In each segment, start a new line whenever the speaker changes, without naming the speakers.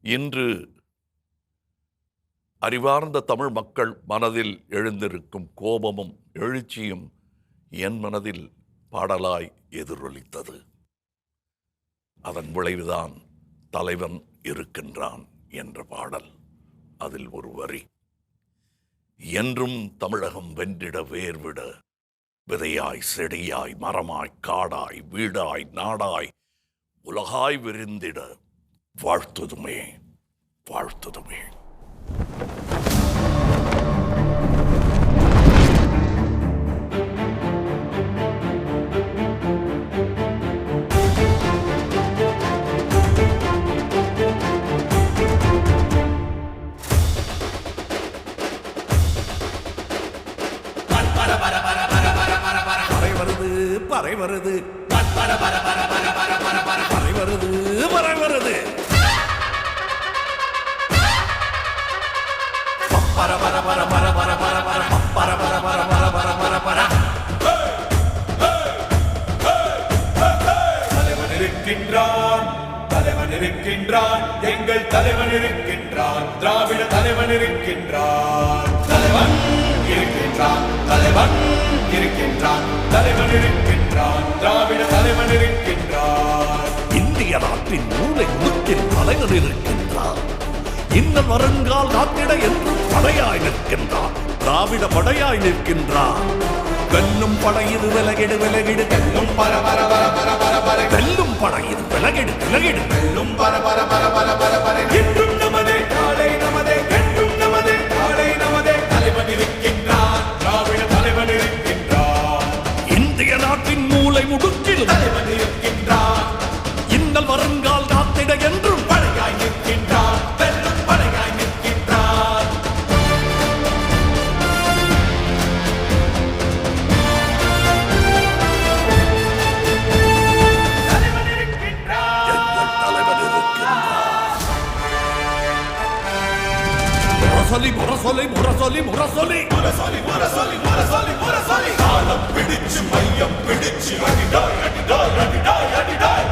இன்று அறிவார்ந்த தமிழ் மக்கள் மனதில் எழுந்திருக்கும் கோபமும் எழுச்சியும் என் மனதில் பாடலாய் எதிரொலித்தது. அதன் விளைவுதான் தலைவன் இருக்கின்றான் என்ற பாடல். அதில் ஒரு வரி, என்றும் தமிழகம் வென்றிட வேர்விட, விதையாய் செடியாய் மரமாய் காடாய் வீடாய் நாடாய் உலகாய் விரிந்திட, வாழ்த்துதுமே வாழ்த்துதுமே. பறை வருது பறை வருது பறை வருது பர பர பர பர பர பர பர பர பர பர பர பர பர பர. தலைவன் இருக்கின்றான், தலைவன் இருக்கின்றான், எங்கள் தலைவன் இருக்கின்றான், திராவிட தலைவன் இருக்கின்றான், தலைவன் இருக்கின்றான், தலைவன் இருக்கின்றான், தலைவன் இருக்கின்றான், திராவிட தலைவன் இருக்கின்றான். இந்திய நாட்டின் மூளை முக்கின் தலைவன் இருக்கின்றான். இந்த வருங்கால் காத்திட என்றும் படையாய் நிற்கின்றான், திராவிட படையாய் நிற்கின்றான். வெல்லும் படையிது விலகிடு விலகிடு, வெல்லும் பர பர பர பர பர பர, வெல்லும் படையிது விலகிடு விலகிடு, வெல்லும் பர பர பர பர பர பர. என்றும் நமதே நாளை நமதே, என்றும் நமதே நாளை நமதே, தலைவன் இருக்கின்றான், திராவிட தலைவன் இருக்கின்றான். இந்திய நாட்டின் மூளை முடுக்கில் தலைவன் இருக்கின்றான். இன்னல் வருங்கால் காத்திட என்றும் படையாய் நிற்கின்றான், வெல்லும் படையாய் நிற்கின்றான். தலைவன் இருக்கின்றான், எங்கள் தலைவன் இருக்கின்றான். முரசொலி முரசொலி முரசொலி முரசொலி முரசொலி முரசொலி முரசொலி முரசொலி. காலம் பிடிச்சு மையம் பிடிச்சு அடிடாய் அடிடாய் அடிடாய் அடிடாய்.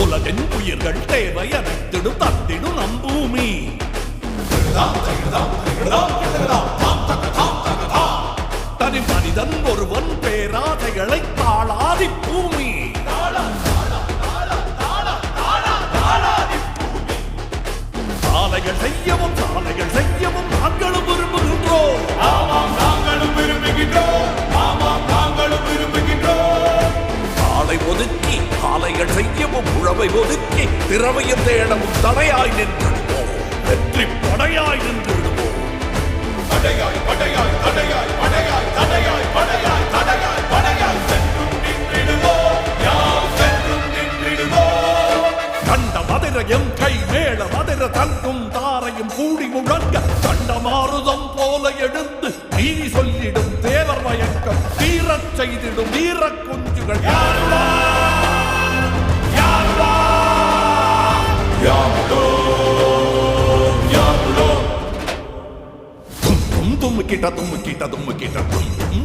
உலகின் உயிர்கள் தேவை அனைத்திடும் தந்திடும் நம் பூமி. தனி மனிதன் ஒருவன் பேராதைகளை தாளாதி பூமி. சாலைகள் செய்யவும் சாலைகள் செய்யவும் நாங்களும் விரும்புகின்றோம். ஆமாம் நாங்களும் விரும்புகின்றோம், ஆமாம் நாங்களும் விரும்புகின்றோம். சாலை ஒதுக்கி சாலைகள் செய்யவும் உழவை ஒதுக்கி திறமையும் தேடவும் தடையாய் நின்றுடுவோம், வெற்றி படையாய் நின்றுடுவோம். படையாய் படையாய் தடையாய் படையாய் தடையாய் படையாய் தடையாய் படையாய் சென்றும் நின்றிடுவோம், யாம் சென்றும் நின்றிடுவோம். கண்ட மதுரையும் கை மேல மதுர தங்கும் தாரையும் கூடி முழங்க, கண்ட மாறுதம் போல எடுத்து நீதி சொல்லிடும் தேவர் மயக்கம் தீரச் செய்திடும் வீர குஞ்சுகள். தும்முக்கிட்ட தும்முக்கிட்ட தும்முக்கிட்ட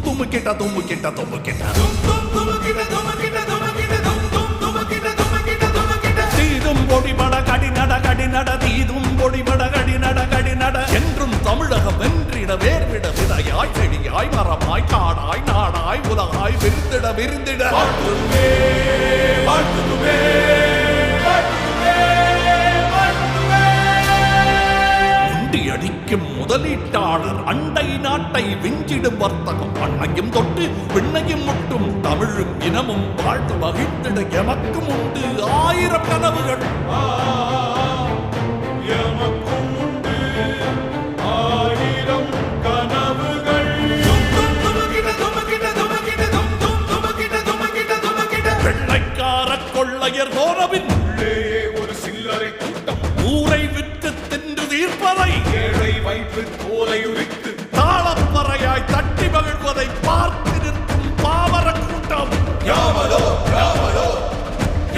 தும்முக்கிட்ட தும்முக்கிட்ட தும்முக்கிட்ட தீதும் பொடிபட கடிநட கடிநட தீதும் பொடிபட கடிநட கடிநட. என்றும் தமிழகம் வென்றிட வேர்விட, விதையாய் செடியாய் மரமாய் காடாய் நாடாய் உலகாய் விரிந்திட விரிந்திட. வாழ்த்துமே வாழ்த்துமே அடிக்கும் முதலீட்டாளர் அண்டை நாட்டை விஞ்சிடும் வர்த்தகம், மண்ணையும் தொட்டு விண்ணையும் முட்டும் தமிழும் இனமும் வாழ்த்து மகிழ்ந்திட எமக்கும் உண்டு ஆயிரம் கனவுகள். எமக்கும் உண்டு ஆயிரம் கனவுகள். வெள்ளைக்கார கொள்ளையர் போனபின் ஒரு சில்லறை கூட்டம் ஊரை விட்டு தின்று தீர்ப்பதை, ஏழை வைப்பு தோலை உரித்து தாளப்பறையாய் தட்டி மகிழ்வதை பார்த்து நிற்கும் பாமர கூட்டம். யாமலோ யாமலோ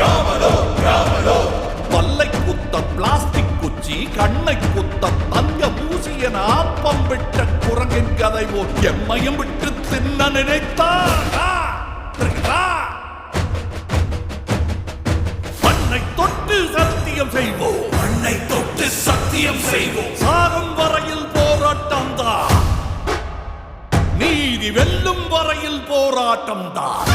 யாமலோ யாமலோ. பல்லை குத்த பிளாஸ்டிக் குச்சி, கண்ணை குத்த தங்க பூசிய ஆப்பம் விட்ட குரங்கின் கதை போல் எம்மையும் விட்டு தின்ன நினைத்தார். மண்ணை தொட்டு சத்திய
சத்தியம் செய்வோம்,
மண்ணை தொட்டு சத்தியம் செய்வோம்.
சாகும் வரையில் போராட்டம் தான், நீதி வெல்லும் வரையில் போராட்டம் தான்.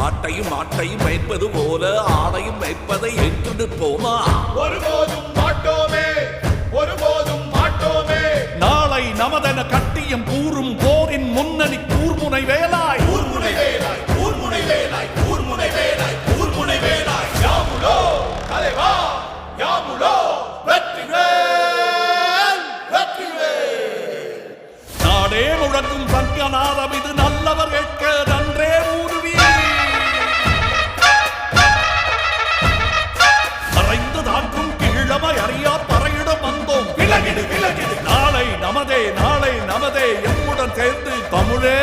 ஆட்டையும் ஆட்டையும் மேய்ப்பது போல ஆடையும் மேய்ப்பதை ஏற்று போமா.
ஒருபோதும் மாட்டோமே, ஒருபோதும் மாட்டோமே.
நாளை நமதென கட்டியம் கூறும் போரின் முன்னணி கூர்முனை வேலாய்,
கூர்முனை வேலாய், கூர்முனை வேலாய், கூர்முனை வேலாய், கூர்முனை வேலாய். யாமுலோ தலைவா, யாமுலோ வெற்றிவேல், வெற்றிவேல்.
நாடே முழங்கும் சங்கநாதம் இது நல்லவர் கேட்க நன்றே ஊருவி. மறைந்து தாக்கும் கீழமை அறியா பறையிடம் வந்தோம்,
விலகிடு, விலகிடு.
நாளை நமதே, நாளை நமதே, எம்முடன் சேர்ந்து தமிழே